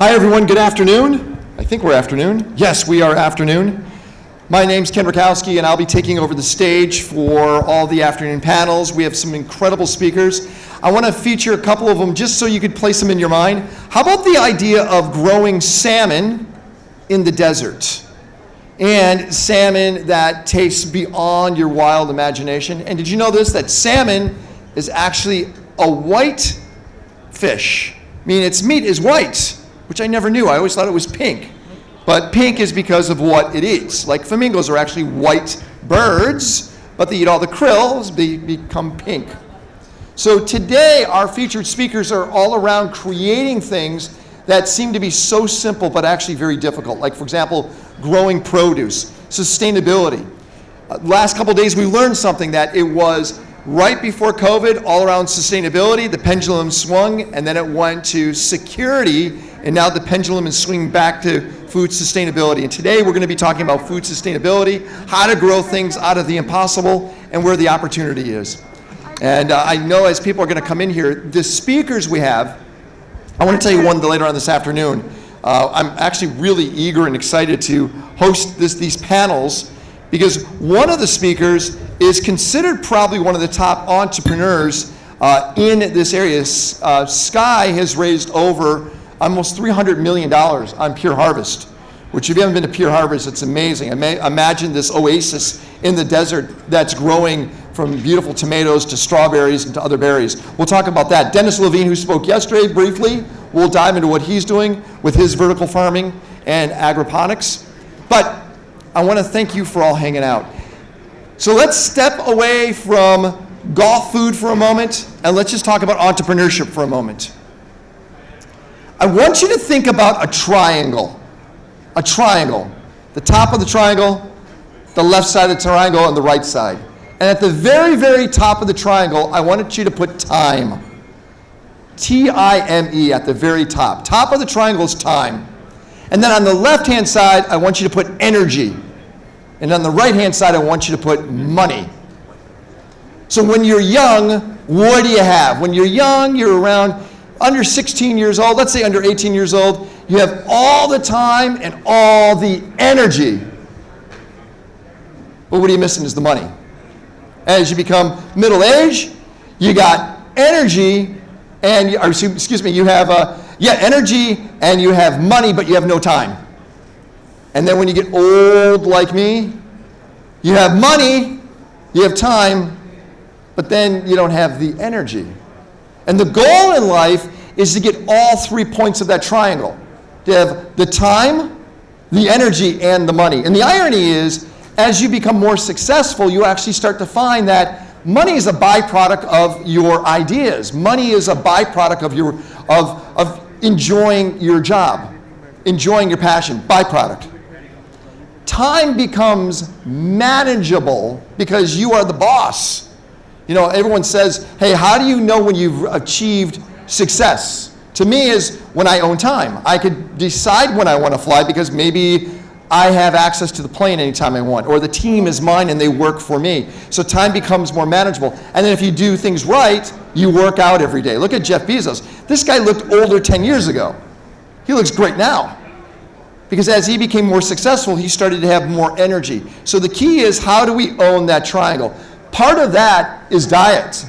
Hi everyone, good afternoon. I think we're afternoon. Yes, we are afternoon. My name's Ken Rakowski and I'll be taking over the stage for all the afternoon panels. We have some incredible speakers. I want to feature a couple of them just so you could place them in your mind. How about the idea of growing salmon in the desert? And salmon that tastes beyond your wild imagination. And did you know this, that salmon is actually a white fish? I mean, its meat is white, which I never knew. I always thought it was pink. But pink is because of what it eats. Like flamingos are actually white birds, but they eat all the krills, they become pink. So today, our featured speakers are all around creating things that seem to be so simple, but actually very difficult. Like, for example, growing produce, sustainability. Last couple days, we learned something that it was right before COVID, all around sustainability, the pendulum swung, and then it went to security, and now the pendulum is swinging back to food sustainability. And today we're going to be talking about food sustainability, how to grow things out of the impossible, and where the opportunity is. And I know as people are going to come in here, the speakers we have, I want to tell you one later on this afternoon. I'm actually really eager and excited to host these panels, because one of the speakers is considered probably one of the top entrepreneurs in this area. Sky has raised over almost $300 million on Pure Harvest, which if you haven't been to Pure Harvest, it's amazing. Imagine this oasis in the desert that's growing from beautiful tomatoes to strawberries and to other berries. We'll talk about that. Dennis Levine, who spoke yesterday briefly, we'll dive into what he's doing with his vertical farming and agroponics. But I want to thank you for all hanging out. So let's step away from golf food for a moment, and let's just talk about entrepreneurship for a moment. I want you to think about a triangle. A triangle. The top of the triangle, the left side of the triangle, and the right side. And at the very, very top of the triangle, I wanted you to put time. T-I-M-E at the very top. Top of the triangle is time. And then on the left-hand side, I want you to put energy. And on the right-hand side, I want you to put money. So when you're young, what do you have? When you're young, you're around under 16 years old, let's say under 18 years old, you have all the time and all the energy. But what are you missing is the money. As you become middle-aged, you got energy, and you have energy, and you have money, but you have no time. And then when you get old like me, you have money, you have time, but then you don't have the energy. And the goal in life is to get all 3 points of that triangle. To have the time, the energy, and the money. And the irony is, as you become more successful, you actually start to find that money is a byproduct of your ideas. Money is a byproduct of enjoying your job, enjoying your passion, byproduct. Time becomes manageable because you are the boss. You know, everyone says, hey, how do you know when you've achieved success? To me is when I own time. I could decide when I want to fly because maybe I have access to the plane anytime I want, or the team is mine and they work for me. So time becomes more manageable. And then if you do things right, you work out every day. Look at Jeff Bezos. This guy looked older 10 years ago. He looks great now. Because as he became more successful, he started to have more energy. So the key is, how do we own that triangle? Part of that is diet.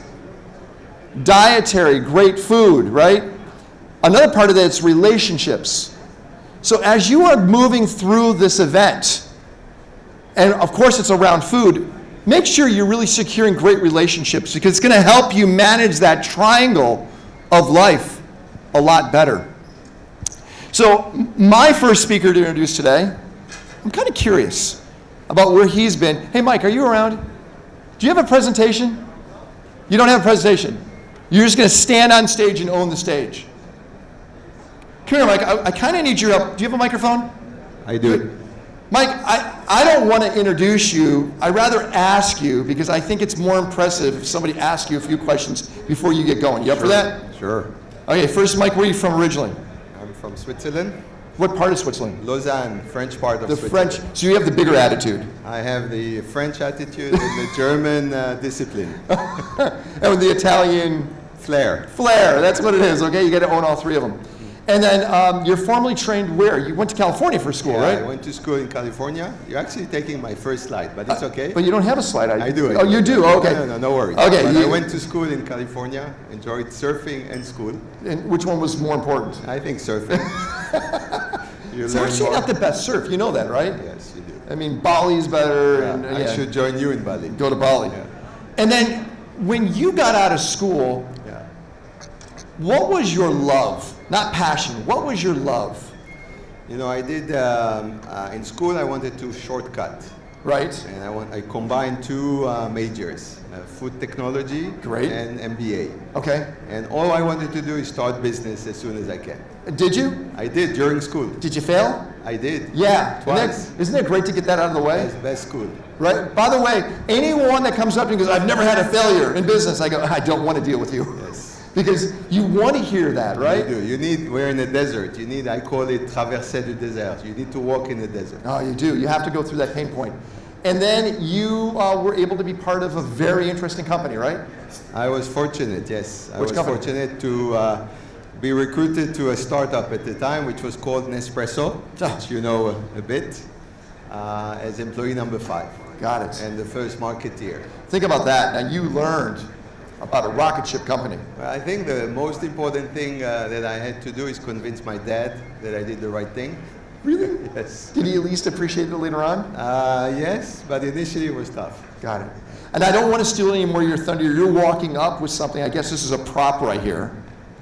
Dietary, great food, right? Another part of that is relationships. So as you are moving through this event, and of course it's around food, make sure you're really securing great relationships, because it's going to help you manage that triangle of life a lot better. So my first speaker to introduce today, I'm kind of curious about where he's been. Hey Mike, are you around? Do you have a presentation? You don't have a presentation. You're just going to stand on stage and own the stage. Come here, Mike. I kind of need your help. Do you have a microphone? I do. Mike, I don't want to introduce you. I'd rather ask you, because I think it's more impressive if somebody asks you a few questions before you get going. You up for that? Sure. Okay, first, Mike, where are you from originally? I'm from Switzerland. What part of Switzerland? Lausanne, French part of the Switzerland. French. So you have the bigger attitude. I have the French attitude and the German discipline. And with the Italian flair. Flair, that's what it is, okay? You got to own all three of them. And then you're formally trained where? You went to California for school, Yeah, right? I went to school in California. You're actually taking my first slide, but it's okay. But you don't have a slide. I do. Oh, you do? Oh, okay. No worries. Okay, But you- I went to school in California, enjoyed surfing and school. And which one was more important? I think surfing. You It's learn actually more. not the best surf. You know that, right? Yes, you do. I mean, Bali's better. Yeah, And, I should join you in Bali. go to Bali. Yeah. And then when you got out of school, Yeah. what was your love? Not passion. What was your love? You know, I did in school. I wanted to shortcut, Right? and I combined two majors: food technology Great. and MBA. Okay. And all I wanted to do is start business as soon as I can. Did you? I did during school. Did you fail? I did. Yeah. Twice. Isn't it great to get that out of the way? Best school. Right? By the way, anyone that comes up to me and goes, I've never had a failure in business, I go, I don't want to deal with you. Yes. Because you want to hear that, right? You do. You need. We're in a desert. You need. I call it traversée du désert. You need to walk in the desert. Oh, you do. You have to go through that pain point. And then you were able to be part of a very interesting company, right? I was fortunate. Yes, I Which was company? fortunate to be recruited to a startup at the time, which was called Nespresso, Ah. which you know a bit, as employee number 5 Got it. and the first marketeer. Think about that. Now, you learned about a rocket ship company. Well, I think the most important thing that I had to do is convince my dad that I did the right thing. Really? Yes. Did he at least appreciate it later on? Yes, but initially it was tough. Got it. And I don't want to steal any more of your thunder. You're walking up with something. I guess this is a prop right here.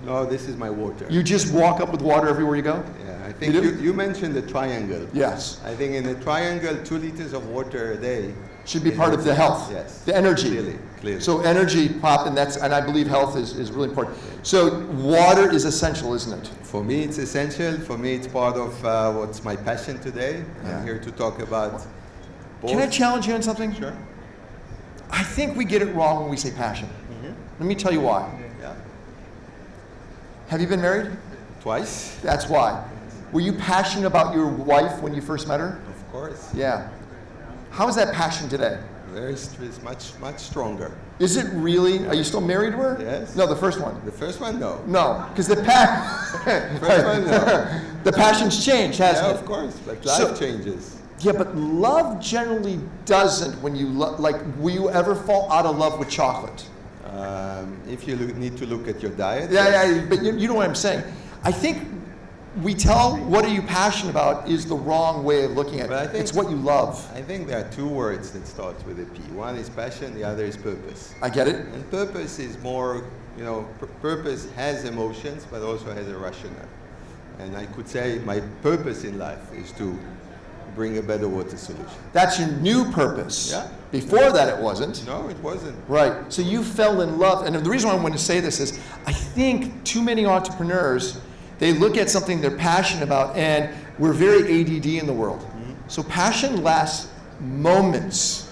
No, this is my water. You just walk up with water everywhere you go? Yeah, I think You do? you mentioned the triangle. Yes. I think in the triangle, 2 liters of water a day Should be part of the health. Yes. The energy. Clearly. So energy pop, and I believe health is really important. So water is essential, isn't it? For me, it's essential. For me, it's part of what's my passion today. Yeah. I'm here to talk about both. Can I challenge you on something? Sure. I think we get it wrong when we say passion. Let me tell you why. Yeah. Have you been married? Twice, That's why. Were you passionate about your wife when you first met her? of course. Yeah. How is that passion today? It's much stronger. Is it really? Are you still married to her? Yes. No, the first one. The first one, no. No, because the First one, no. the passion's changed, hasn't Yeah, it? of course, but life So- changes. Yeah, but love generally doesn't when you like. Will you ever fall out of love with chocolate? If you need to look at your diet. Yeah, yes. yeah. But you know what I'm saying. I think we tell what are you passionate about is the wrong way of looking at But I it. think- It's what you love. I think there are 2 words that start with a P. One is passion, the other is purpose. I get it. And purpose is more, purpose has emotions, but also has a rationale. And I could say my purpose in life is to bring a better water solution. That's your new purpose. Yeah. Before that, it wasn't. No, it wasn't. Right. So you fell in love. And the reason why I want to say this is I think too many entrepreneurs, they look at something they're passionate about, and we're very ADD in the world. So passion lasts moments.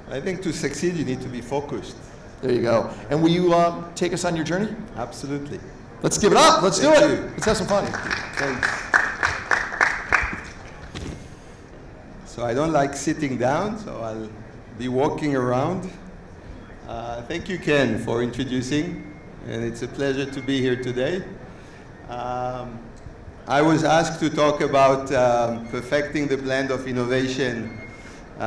I think to succeed, you need to be focused. There you go. And will you take us on your journey? Absolutely. Let's give it up. Let's do Thank it. you. Let's have some fun. Thanks. So I don't like sitting down, so I'll be walking around. Thank you, Ken, for introducing, and it's a pleasure to be here today. I was asked to talk about perfecting the blend of innovation,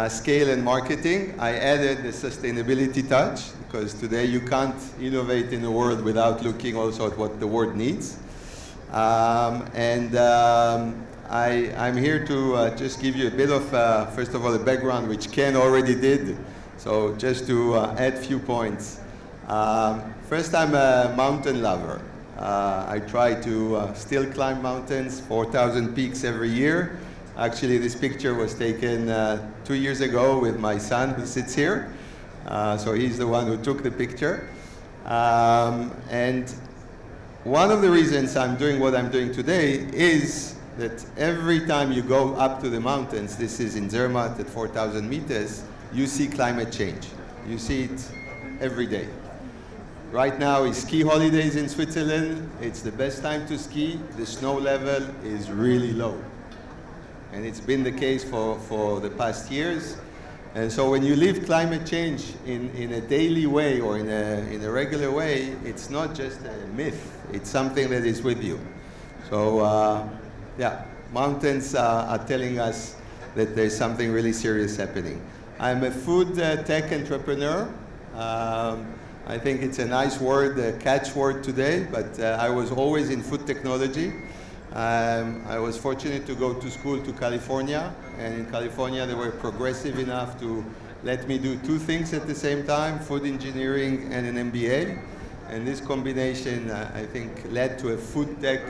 scale, and marketing. I added the sustainability touch, because today you can't innovate in the world without looking also at what the world needs. I'm here to just give you a bit of, first of all, a background, which Ken already did. So just to add few points. First, I'm a mountain lover. I try to still climb mountains, 4,000 peaks every year. Actually, this picture was taken 2 years ago with my son who sits here. So he's the one who took the picture. And one of the reasons I'm doing what I'm doing today is that every time you go up to the mountains, this is in Zermatt at 4,000 meters, you see climate change. You see it every day. Right now is ski holidays in Switzerland. It's the best time to ski. The snow level is really low. And it's been the case for the past years. And so when you live climate change in a daily way or in a regular way, it's not just a myth. It's something that is with you. So yeah, mountains are telling us that there's something really serious happening. I'm a food tech entrepreneur. I think it's a nice word, a catchword today, but I was always in food technology. I was fortunate to go to school to California, and in California they were progressive enough to let me do two things at the same time, food engineering and an MBA. And this combination, I think, led to a food tech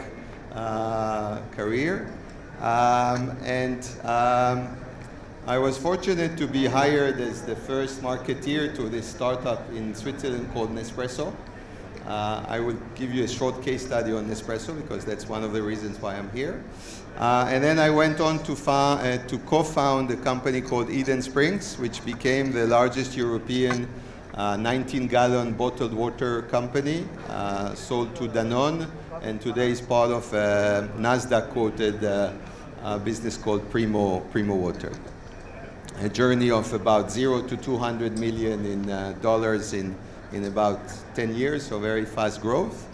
career. I was fortunate to be hired as the first marketeer to this startup in Switzerland called Nespresso. I will give you a short case study on Nespresso because that's one of the reasons why I'm here. And then I went on to co-found a company called Eden Springs, which became the largest European 19-gallon bottled water company, sold to Danone, and today is part of a NASDAQ-quoted business called Primo Water. A journey of about 0 to 200 million in dollars in about 10 years, so very fast growth.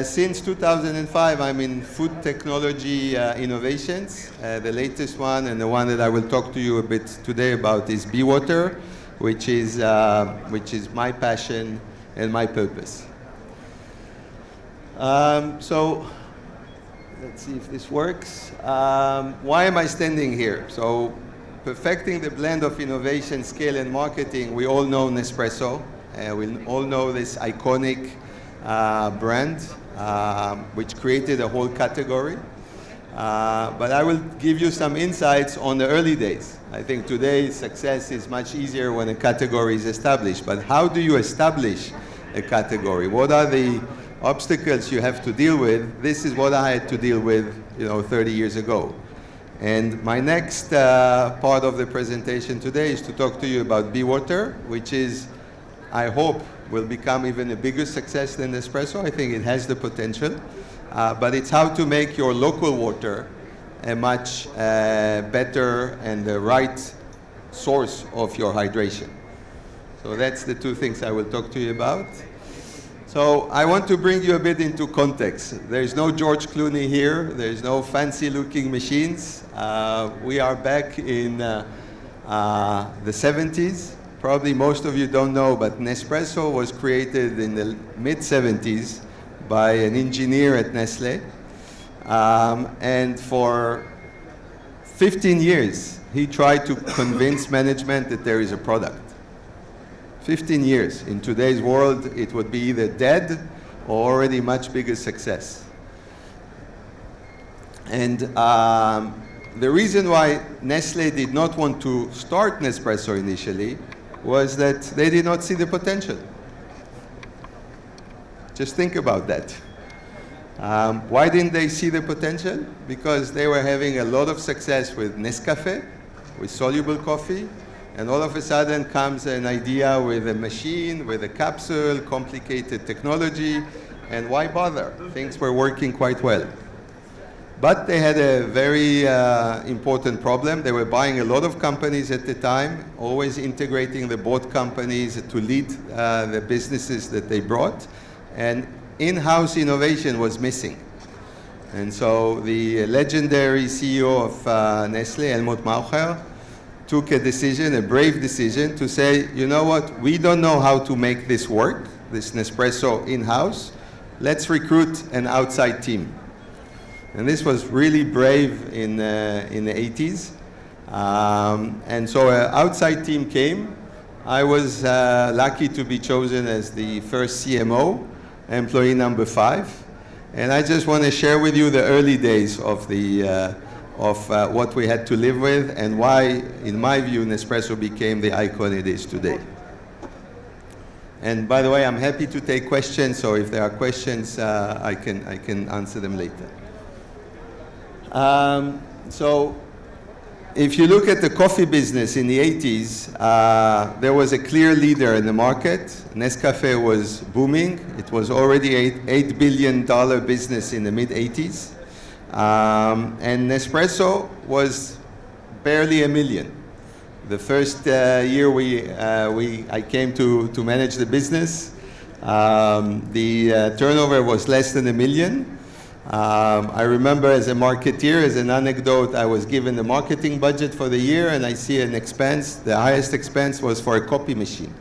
Since 2005, I'm in food technology innovations. The latest one, and the one that I will talk to you a bit today about, is Be Water, which is my passion and my purpose. So let's see if this works. Why am I standing here? So perfecting the blend of innovation, scale, and marketing, we all know Nespresso. We all know this iconic brand, which created a whole category. But I will give you some insights on the early days. I think today success is much easier when a category is established. But how do you establish a category? What are the obstacles you have to deal with? This is what I had to deal with, 30 years ago. And my next part of the presentation today is to talk to you about Be Water, which is, I hope, will become even a bigger success than Nespresso. I think it has the potential. But it's how to make your local water a much better and the right source of your hydration. So that's the two things I will talk to you about. So I want to bring you a bit into context. There's no George Clooney here. There's no fancy-looking machines. We are back in the 70s. Probably most of you don't know, but Nespresso was created in the mid-70s by an engineer at Nestle. And for 15 years, he tried to convince management that there is a product. 15 years. In today's world, it would be either dead or already much bigger success. And the reason why Nestle did not want to start Nespresso initially was that they did not see the potential. Just think about that. Why didn't they see the potential? Because they were having a lot of success with Nescafe, with soluble coffee, and all of a sudden comes an idea with a machine, with a capsule, complicated technology, and why bother? Things were working quite well. But they had a very important problem. They were buying a lot of companies at the time, always integrating the bought companies to lead the businesses that they brought, and in-house innovation was missing. And so the legendary CEO of Nestle, Helmut Maucher, took a decision, a brave decision, to say, you know what, we don't know how to make this work, this Nespresso in-house. Let's recruit an outside team. And this was really brave in the 80s. And so an outside team came. I was lucky to be chosen as the first CMO, employee number 5. And I just want to share with you the early days of what we had to live with and why, in my view, Nespresso became the icon it is today. And by the way, I'm happy to take questions, so if there are questions, I can answer them later. So if you look at the coffee business in the 80s, there was a clear leader in the market. Nescafe was booming. It was already $8 billion business in the mid-80s. And Nespresso was barely $1 million. The first year I came to manage the business, the turnover was less than $1 million. I remember as a marketeer, as an anecdote, I was given the marketing budget for the year, and I see an expense. The highest expense was for a copy machine.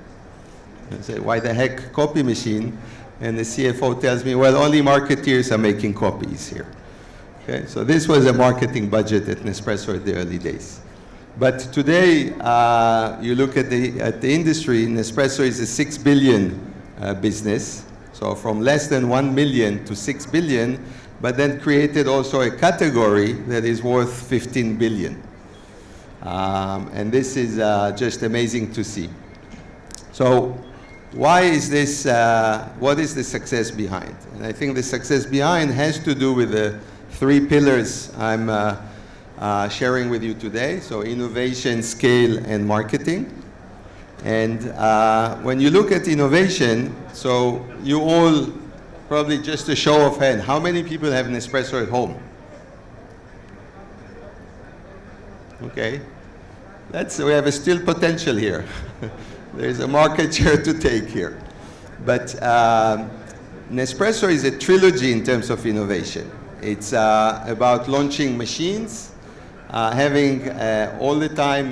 I say, why the heck copy machine? And the CFO tells me, well, only marketeers are making copies here. Okay, so this was a marketing budget at Nespresso at the early days. But today, you look at the industry, Nespresso is a 6 billion business. So from less than 1 million to 6 billion, but then created also a category that is worth 15 billion. And this is just amazing to see. So why is this, what is the success behind? And I think the success behind has to do with the 3 pillars I'm sharing with you today. So innovation, scale, and marketing. And when you look at innovation, so you all, probably just a show of hand, how many people have Nespresso at home? Okay, we have still potential here. There's a market share to take here. But Nespresso is a trilogy in terms of innovation. It's about launching machines, having all the time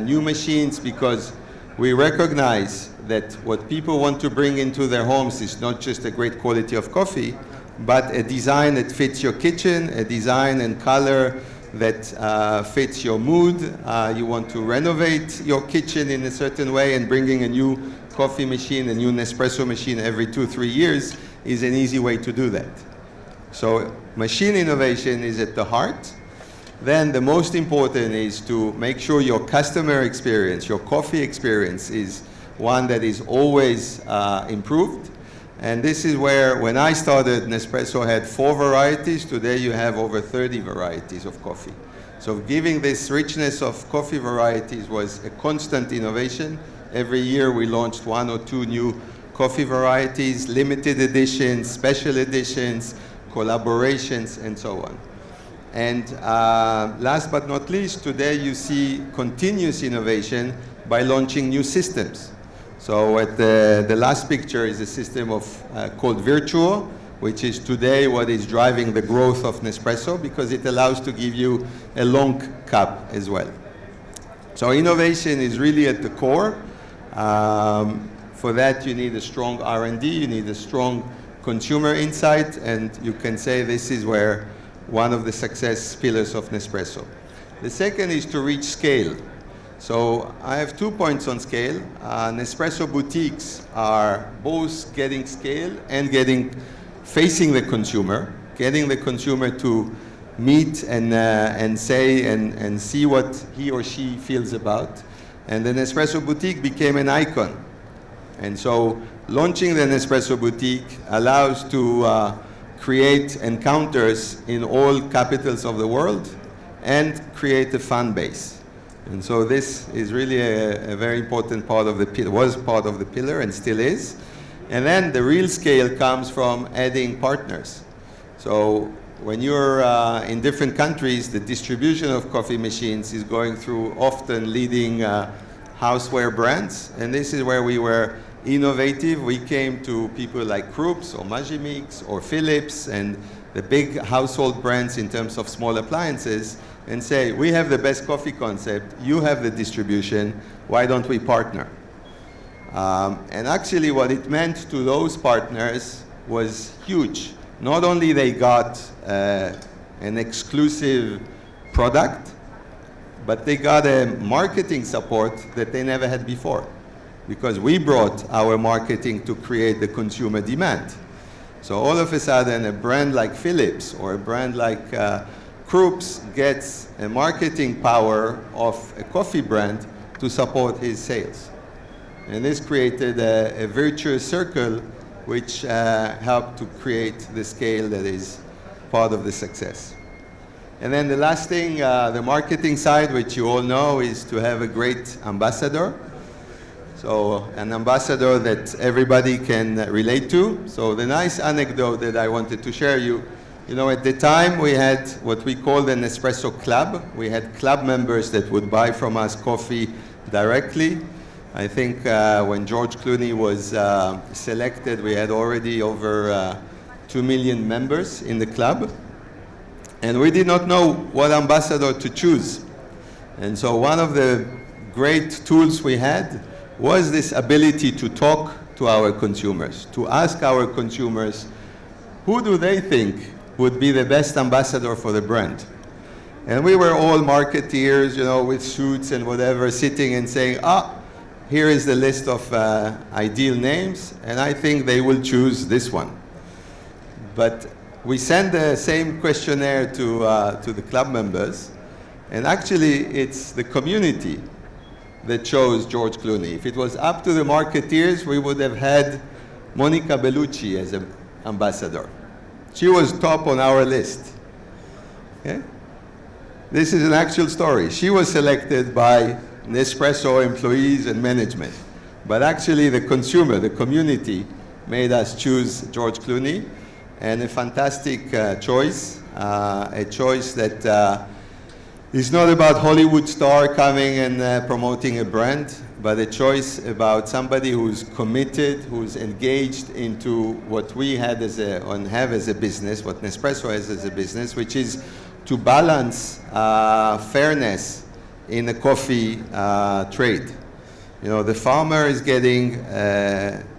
new machines, because we recognize that what people want to bring into their homes is not just a great quality of coffee, but a design that fits your kitchen, a design and color that fits your mood. You want to renovate your kitchen in a certain way, and bringing a new coffee machine, a new Nespresso machine every 2-3 years is an easy way to do that. So machine innovation is at the heart. Then the most important is to make sure your customer experience, your coffee experience, is one that is always improved. And this is where, when I started, Nespresso had 4 varieties. Today you have over 30 varieties of coffee. So giving this richness of coffee varieties was a constant innovation. Every year we launched 1 or 2 new coffee varieties, limited editions, special editions, collaborations, and so on. And last but not least, today you see continuous innovation by launching new systems. So at the last picture is a system called Virtuo, which is today what is driving the growth of Nespresso, because it allows to give you a long cup as well. So innovation is really at the core. For that you need a strong R&D, you need a strong consumer insight, and you can say this is where one of the success pillars of Nespresso. The second is to reach scale. So I have 2 points on scale. Nespresso boutiques are both getting scale and facing the consumer, getting the consumer to meet and say and see what he or she feels about. And the Nespresso boutique became an icon. And so launching the Nespresso boutique allows to create encounters in all capitals of the world and create a fan base. And so this is really a very important part of the pillar, was part of the pillar and still is. And then the real scale comes from adding partners. So when you're in different countries, the distribution of coffee machines is going through often leading houseware brands. And this is where we were innovative. We came to people like Krups or Magimix or Philips and the big household brands in terms of small appliances, and say, we have the best coffee concept, you have the distribution, why don't we partner? And actually what it meant to those partners was huge. Not only they got an exclusive product, but they got a marketing support that they never had before, because we brought our marketing to create the consumer demand. So all of a sudden, a brand like Philips or a brand like Krups gets a marketing power of a coffee brand to support his sales. And this created a virtuous circle which helped to create the scale that is part of the success. And then the last thing, the marketing side, which you all know, is to have a great ambassador. So an ambassador that everybody can relate to. So the nice anecdote that I wanted to share you know, at the time we had what we called an Nespresso Club. We had club members that would buy from us coffee directly. I think when George Clooney was selected, we had already over 2 2 million members in the club. And we did not know what ambassador to choose. And so one of the great tools we had was this ability to talk to our consumers, to ask our consumers, who do they think would be the best ambassador for the brand? And we were all marketeers, with suits and whatever, sitting and saying, here is the list of ideal names, and I think they will choose this one. But we sent the same questionnaire to the club members, and actually it's the community that chose George Clooney. If it was up to the marketeers, we would have had Monica Bellucci as an ambassador. She was top on our list. Okay? This is an actual story. She was selected by Nespresso employees and management. But actually the consumer, the community, made us choose George Clooney, and a fantastic choice, a choice that is not about Hollywood star coming and promoting a brand, but a choice about somebody who's committed, who's engaged into what we had have as a business, what Nespresso has as a business, which is to balance fairness in the coffee trade. The farmer is getting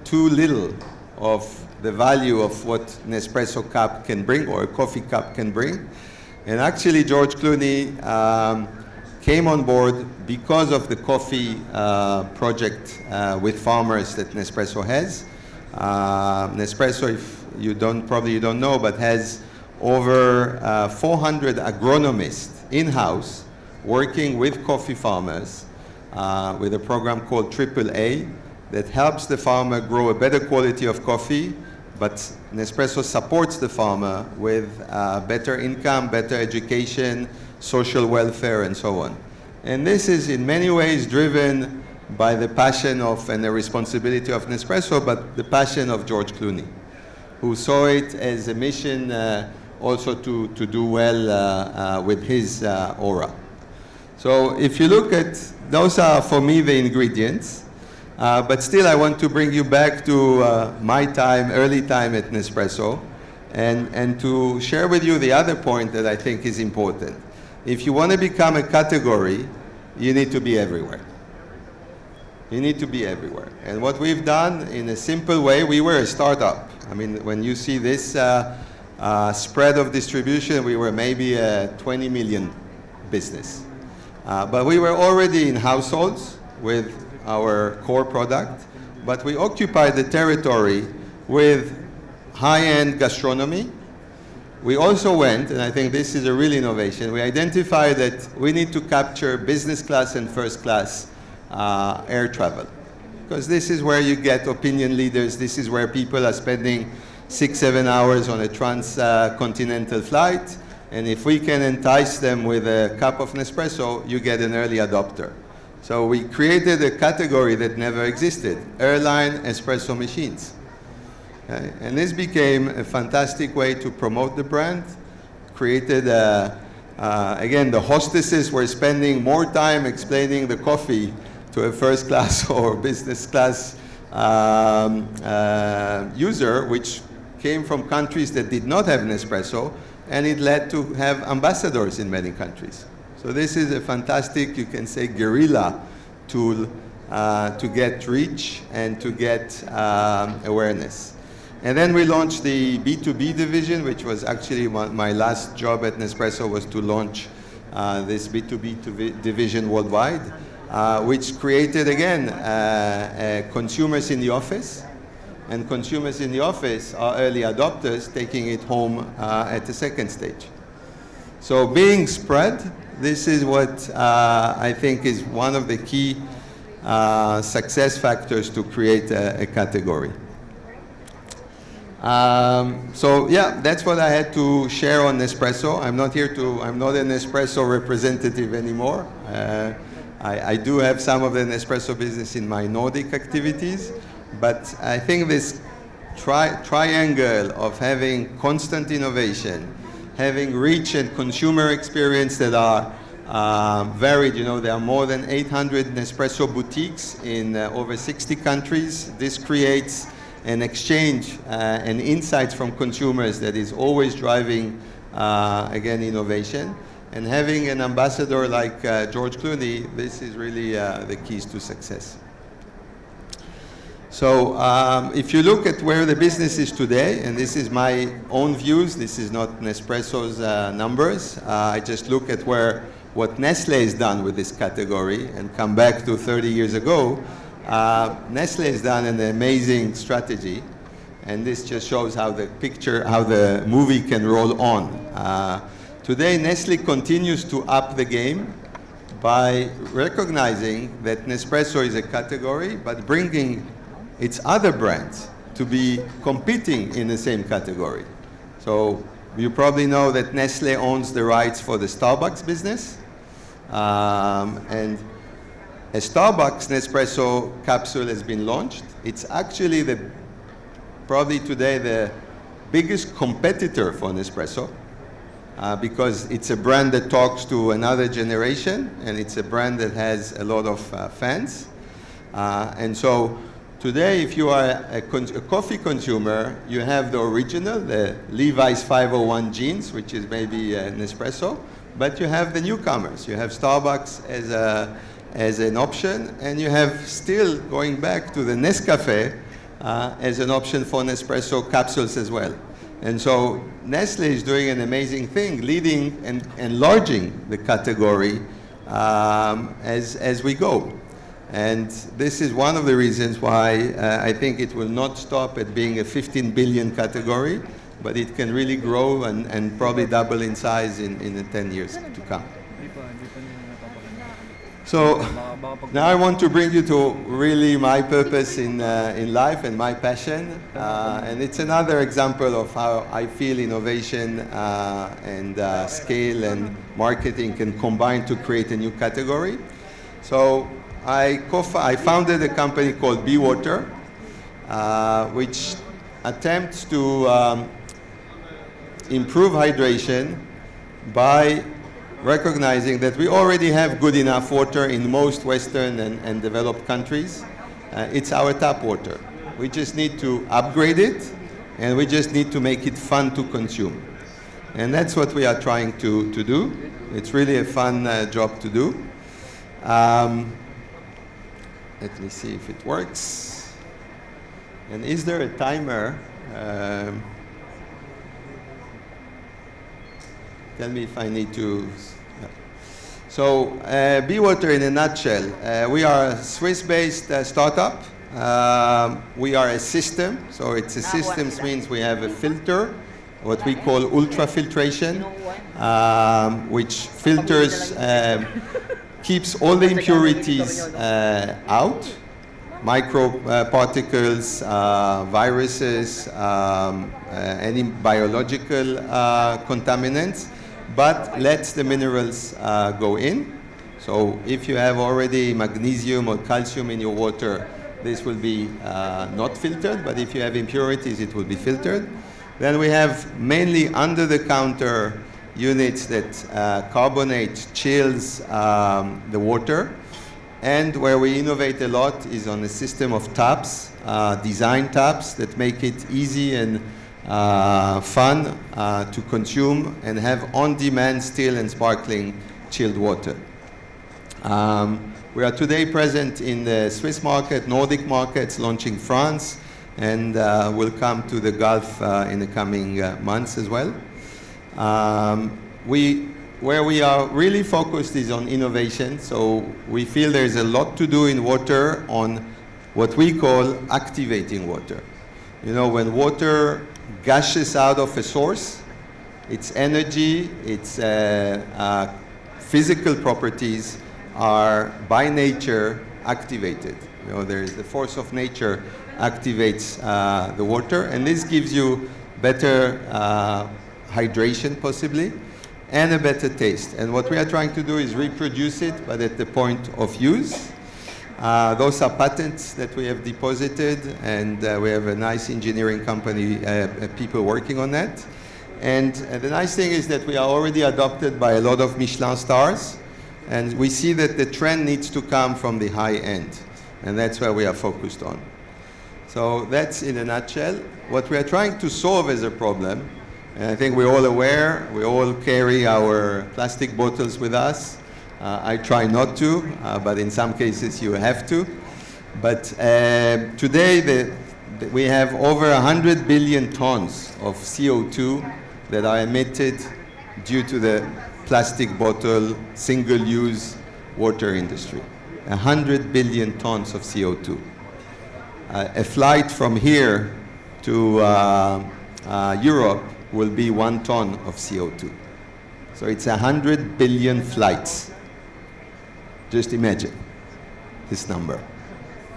too little of the value of what Nespresso cup can bring, or a coffee cup can bring. And actually George Clooney came on board because of the coffee project with farmers that Nespresso has. Nespresso, if you probably you don't know, but has over 400 agronomists in-house working with coffee farmers with a program called AAA that helps the farmer grow a better quality of coffee, but Nespresso supports the farmer with better income, better education, social welfare, and so on. And this is in many ways driven by the passion of and the responsibility of Nespresso, but the passion of George Clooney, who saw it as a mission also to do well with his aura. So if you look at, those are for me the ingredients. But still, I want to bring you back to my time, early time at Nespresso, and to share with you the other point that I think is important. If you want to become a category, you need to be everywhere. You need to be everywhere. And what we've done in a simple way, we were a startup. I mean, when you see this spread of distribution, we were maybe a 20 million business. But we were already in households with our core product, but we occupied the territory with high-end gastronomy. We also went, and I think this is a real innovation, we identified that we need to capture business class and first class air travel. Because this is where you get opinion leaders, this is where people are spending 6-7 hours on a transcontinental flight, and if we can entice them with a cup of Nespresso, you get an early adopter. So we created a category that never existed, airline espresso machines. Okay? And this became a fantastic way to promote the brand, created, again, the hostesses were spending more time explaining the coffee to a first class or business class user, which came from countries that did not have Nespresso, and it led to have ambassadors in many countries. So this is a fantastic, you can say, guerrilla tool to get reach and to get awareness. And then we launched the B2B division, which was actually my last job at Nespresso, was to launch this B2B division worldwide, which created, again, consumers in the office. And consumers in the office are early adopters, taking it home at the second stage. So being spread, this is what I think is one of the key success factors to create a category. So yeah, that's what I had to share on Nespresso. I'm not a Nespresso representative anymore. I do have some of the Nespresso business in my Nordic activities, but I think this triangle of having constant innovation, having reach and consumer experience that are varied. There are more than 800 Nespresso boutiques in over 60 countries. This creates and exchange and insights from consumers that is always driving, again, innovation. And having an ambassador like George Clooney, this is really the keys to success. So if you look at where the business is today, and this is my own views, this is not Nespresso's numbers, I just look at what Nestle has done with this category and come back to 30 years ago. Nestle has done an amazing strategy, and this just shows how the movie can roll on. Today, Nestle continues to up the game by recognizing that Nespresso is a category, but bringing its other brands to be competing in the same category. So you probably know that Nestle owns the rights for the Starbucks business. And a Starbucks Nespresso capsule has been launched. It's actually probably today the biggest competitor for Nespresso because it's a brand that talks to another generation, and it's a brand that has a lot of fans. And so today, if you are a coffee consumer, you have the original, the Levi's 501 jeans, which is maybe Nespresso, but you have the newcomers. You have Starbucks as an option, and you have still going back to the Nescafe as an option for Nespresso capsules as well. And so Nestle is doing an amazing thing, leading and enlarging the category as we go. And this is one of the reasons why I think it will not stop at being a 15 billion category, but it can really grow and probably double in size in the 10 years to come. So now I want to bring you to really my purpose in life and my passion. And it's another example of how I feel innovation and scale and marketing can combine to create a new category. So I founded a company called Be Water, which attempts to improve hydration by recognizing that we already have good enough water in most Western and developed countries. It's our tap water. We just need to upgrade it, and we just need to make it fun to consume. And that's what we are trying to do. It's really a fun job to do. Let me see if it works. And is there a timer? Tell me if I need to. So, Be Water in a nutshell. We are a Swiss-based startup. We are a system. So it's a system means we have a filter, what we call ultrafiltration, which filters, keeps all the impurities out, microparticles, viruses, any biological contaminants, but lets the minerals go in. So if you have already magnesium or calcium in your water, this will be not filtered, but if you have impurities, it will be filtered. Then we have mainly under-the-counter units that carbonate, chills the water. And where we innovate a lot is on a system of taps, design taps that make it easy and fun to consume and have on-demand still and sparkling chilled water. We are today present in the Swiss market, Nordic markets, launching France, and will come to the Gulf in the coming months as well. Where we are really focused is on innovation. So we feel there's a lot to do in water on what we call activating water. You know, when water gushes out of a source, its energy, its physical properties are by nature activated. You know, there is the force of nature activates the water, and this gives you better hydration possibly, and a better taste. And what we are trying to do is reproduce it, but at the point of use. Those are patents that we have deposited, and we have a nice engineering company, people working on that. And the nice thing is that we are already adopted by a lot of Michelin stars, and we see that the trend needs to come from the high end, and that's where we are focused on. So that's in a nutshell. What we are trying to solve as a problem, and I think we're all aware, we all carry our plastic bottles with us. I try not to, but in some cases you have to. But today we have over 100 billion tons of CO2 that are emitted due to the plastic bottle, single-use water industry. 100 billion tons of CO2. A flight from here to Europe will be 1 ton of CO2. So it's 100 billion flights. Just imagine this number.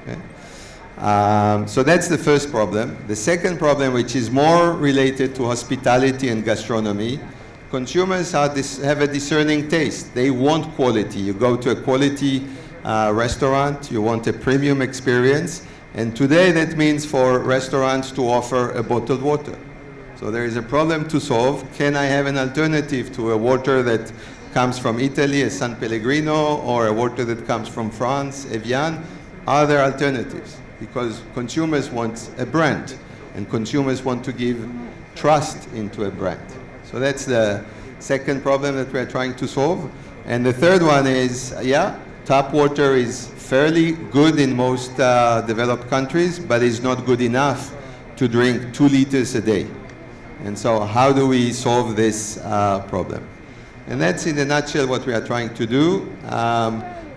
Okay? So that's the first problem. The second problem, which is more related to hospitality and gastronomy, consumers have a discerning taste. They want quality. You go to a quality restaurant, you want a premium experience, and today that means for restaurants to offer a bottled water. So there is a problem to solve. Can I have an alternative to a water that comes from Italy, a San Pellegrino, or a water that comes from France, Evian? Are there alternatives? Because consumers want a brand, and consumers want to give trust into a brand. So that's the second problem that we're trying to solve. And the third one is, tap water is fairly good in most developed countries, but is not good enough to drink 2 liters a day. And so how do we solve this problem? And that's in a nutshell what we are trying to do.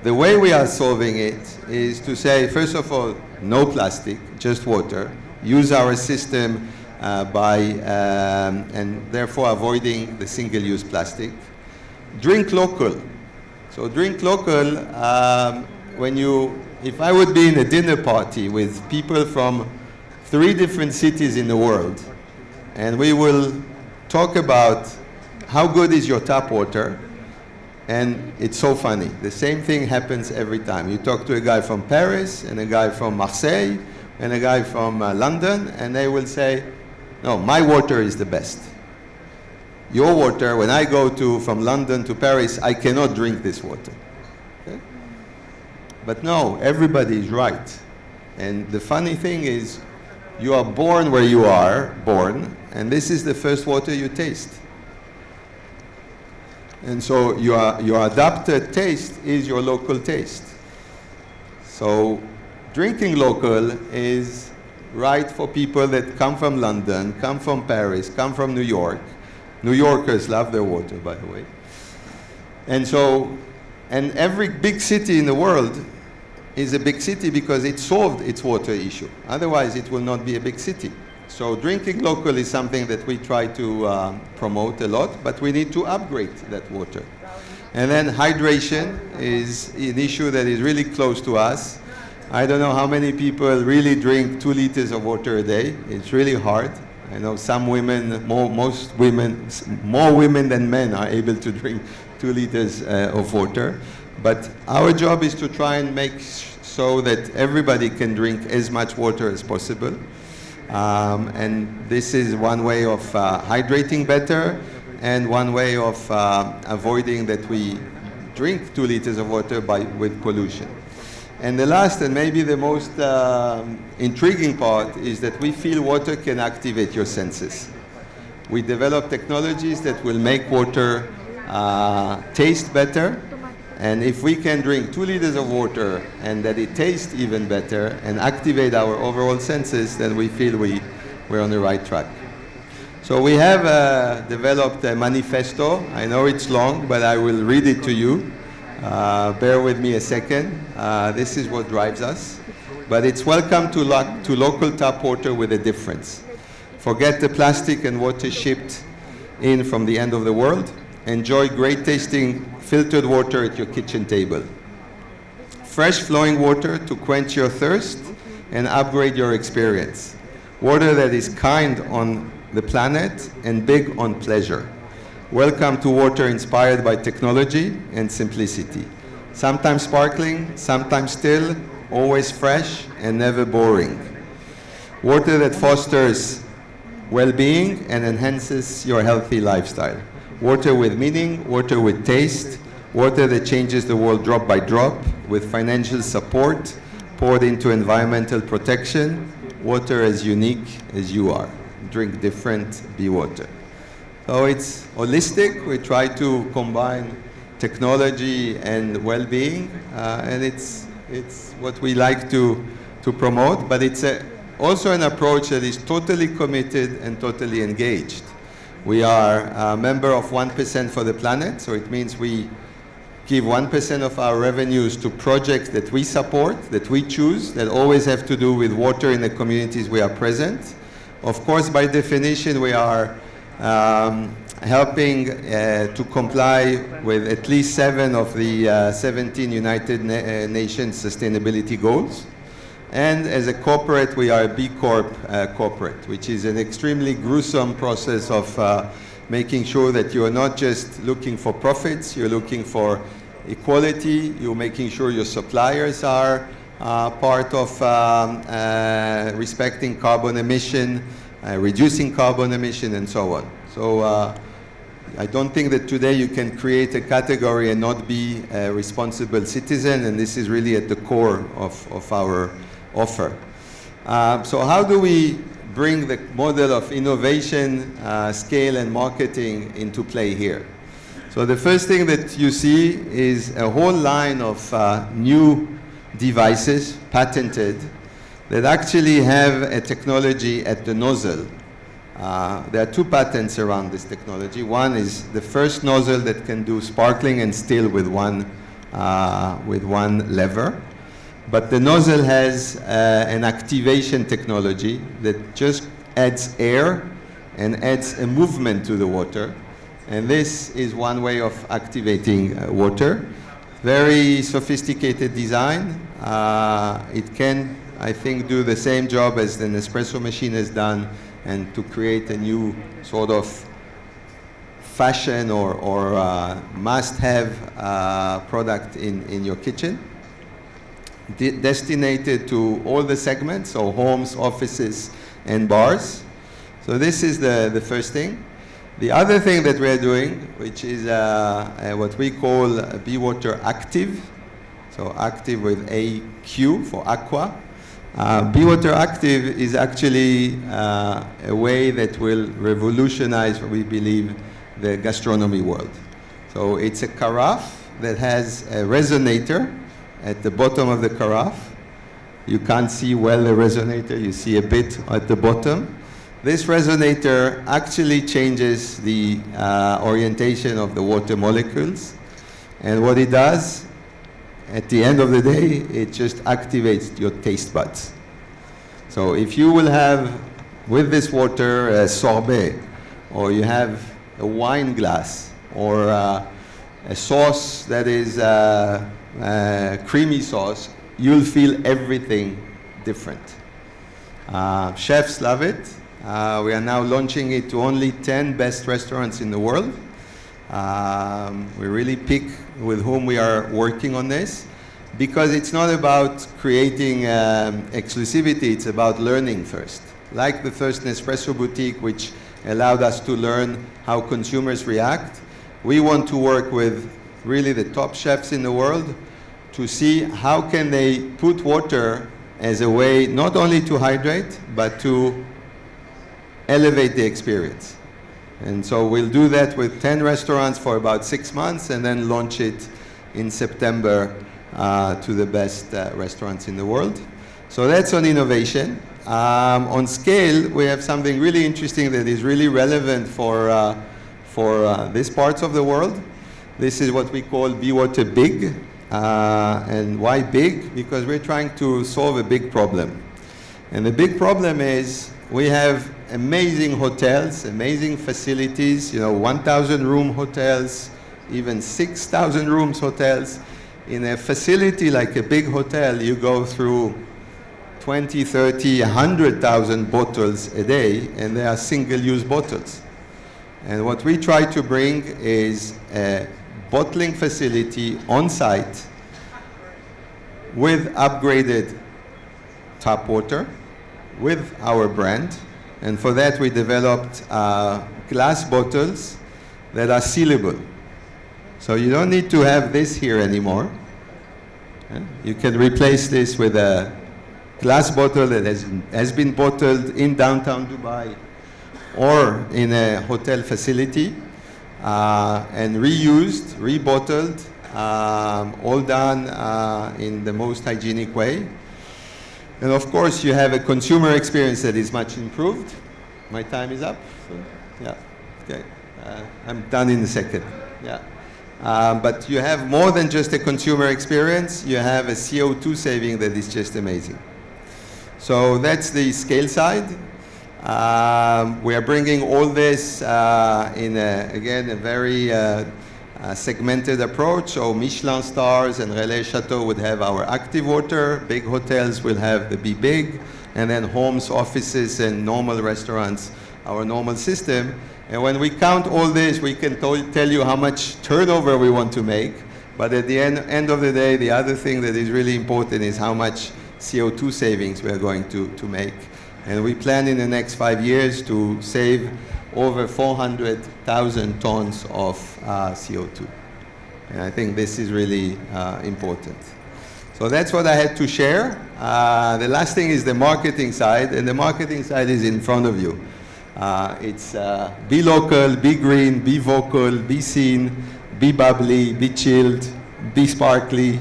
The way we are solving it is to say, first of all, no plastic, just water. Use our system and therefore avoiding the single-use plastic. Drink local. So drink local, if I would be in a dinner party with people from 3 different cities in the world, and we will talk about how good is your tap water, and it's so funny. The same thing happens every time. You talk to a guy from Paris, and a guy from Marseille, and a guy from London, and they will say, no, my water is the best. Your water, when I go from London to Paris, I cannot drink this water. Okay? But no, everybody is right. And the funny thing is, you are born where you are born, and this is the first water you taste. And so your adapted taste is your local taste. So drinking local is right for people that come from London, come from Paris, come from New York. New Yorkers love their water, by the way. And every big city in the world is a big city because it solved its water issue. Otherwise, it will not be a big city. So drinking local is something that we try to promote a lot, but we need to upgrade that water. And then hydration is an issue that is really close to us. I don't know how many people really drink 2 liters of water a day. It's really hard. I know some women, more women than men are able to drink 2 liters of water. But our job is to try and make so that everybody can drink as much water as possible. And this is one way of hydrating better, and one way of avoiding that we drink 2 liters of water with pollution. And the last and maybe the most intriguing part is that we feel water can activate your senses. We develop technologies that will make water taste better. And if we can drink 2 liters of water and that it tastes even better and activate our overall senses, then we feel we're on the right track. So we have developed a manifesto. I know it's long, but I will read it to you. Bear with me a second. This is what drives us. But it's welcome to local tap water with a difference. Forget the plastic and water shipped in from the end of the world. Enjoy great tasting filtered water at your kitchen table. Fresh flowing water to quench your thirst and upgrade your experience. Water that is kind on the planet and big on pleasure. Welcome to water inspired by technology and simplicity. Sometimes sparkling, sometimes still, always fresh and never boring. Water that fosters well-being and enhances your healthy lifestyle. Water with meaning, water with taste, water that changes the world drop by drop with financial support poured into environmental protection, water as unique as you are. Drink different, be water. So it's holistic. We try to combine technology and well-being, and it's what we like to promote, but it's also an approach that is totally committed and totally engaged. We are a member of 1% for the Planet, so it means we give 1% of our revenues to projects that we support, that we choose, that always have to do with water in the communities we are present. Of course, by definition, we are helping to comply with at least 7 of the 17 United Nations sustainability goals. And as a corporate, we are a B Corp corporate, which is an extremely gruesome process of making sure that you are not just looking for profits, you're looking for equality, you're making sure your suppliers are part of respecting carbon emission, reducing carbon emission, and so on. So I don't think that today you can create a category and not be a responsible citizen, and this is really at the core of our offer. So how do we bring the model of innovation, scale, and marketing into play here? So the first thing that you see is a whole line of new devices, patented, that actually have a technology at the nozzle. There are 2 patents around this technology. One is the first nozzle that can do sparkling and still with one lever. But the nozzle has an activation technology that just adds air and adds a movement to the water. And this is one way of activating water. Very sophisticated design. It can, I think, do the same job as the Nespresso machine has done, and to create a new sort of fashion or must-have product in your kitchen. Destinated to all the segments, so homes, offices, and bars. So this is the first thing. The other thing that we are doing, which is what we call Be Water Active, so active with AQ for aqua. Be Water Active is actually a way that will revolutionize, we believe, the gastronomy world. So it's a carafe that has a resonator at the bottom of the carafe. You can't see well the resonator, you see a bit at the bottom. This resonator actually changes the orientation of the water molecules. And what it does, at the end of the day, it just activates your taste buds. So if you will have with this water a sorbet, or you have a wine glass, or a sauce that is creamy sauce, you'll feel everything different. Chefs love it. We are now launching it to only 10 best restaurants in the world. We really pick with whom we are working on this, because it's not about creating exclusivity, it's about learning first. Like the first Nespresso boutique, which allowed us to learn how consumers react, we want to work with really the top chefs in the world to see how can they put water as a way not only to hydrate, but to elevate the experience. And so we'll do that with 10 restaurants for about 6 months, and then launch it in September to the best restaurants in the world. So that's on innovation. On scale, we have something really interesting that is really relevant for these parts of the world. This is what we call Be Water Big. And why big? Because we're trying to solve a big problem. And the big problem is we have amazing hotels, amazing facilities, 1,000 room hotels, even 6,000 rooms hotels. In a facility like a big hotel, you go through 20, 30, 100,000 bottles a day, and they are single-use bottles. And what we try to bring is a bottling facility on site with upgraded tap water, with our brand. And for that, we developed glass bottles that are sealable. So you don't need to have this here anymore. You can replace this with a glass bottle that has been bottled in downtown Dubai or in a hotel facility and reused, rebottled, all done in the most hygienic way. And of course, you have a consumer experience that is much improved. My time is up. So, yeah, okay. I'm done in a second. Yeah. But you have more than just a consumer experience. You have a CO2 saving that is just amazing. So that's the scale side. We are bringing all this in, again, a very segmented approach. So Michelin stars and Relais Chateau would have our active water. Big hotels will have the Be Big. And then homes, offices, and normal restaurants, our normal system. And when we count all this, we can tell you how much turnover we want to make. But at the end of the day, the other thing that is really important is how much CO2 savings we are going to make. And we plan in the next 5 years to save over 400,000 tons of CO2. And I think this is really important. So that's what I had to share. The last thing is the marketing side, and the marketing side is in front of you. It's be local, be green, be vocal, be seen, be bubbly, be chilled, be sparkly,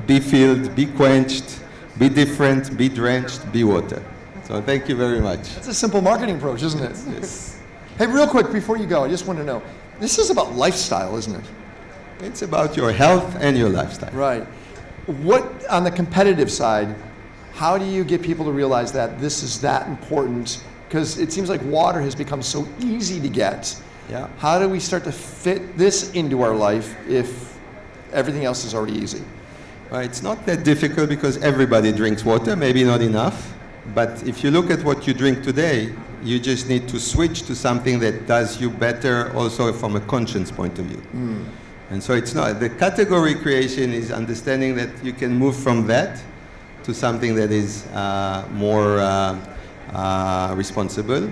be filled, be quenched, be different, be drenched, be water. So thank you very much. That's a simple marketing approach, isn't it? Yes. Hey, real quick, before you go, I just want to know, this is about lifestyle, isn't it? It's about your health and your lifestyle. Right. What, on the competitive side, how do you get people to realize that this is that important? Because it seems like water has become so easy to get. Yeah. How do we start to fit this into our life if everything else is already easy? Well, it's not that difficult because everybody drinks water, maybe not enough. But if you look at what you drink today, you just need to switch to something that does you better also from a conscience point of view. And so it's not, the category creation is understanding that you can move from that to something that is more responsible.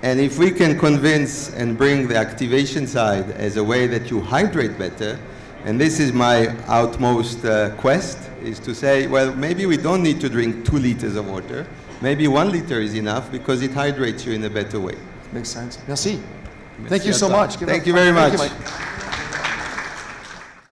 And if we can convince and bring the activation side as a way that you hydrate better, and this is my utmost quest, is to say, well, maybe we don't need to drink 2 liters of water. Maybe 1 liter is enough because it hydrates you in a better way. Makes sense. Merci. Thank you so much. Thank you very much. Thank you, Mike.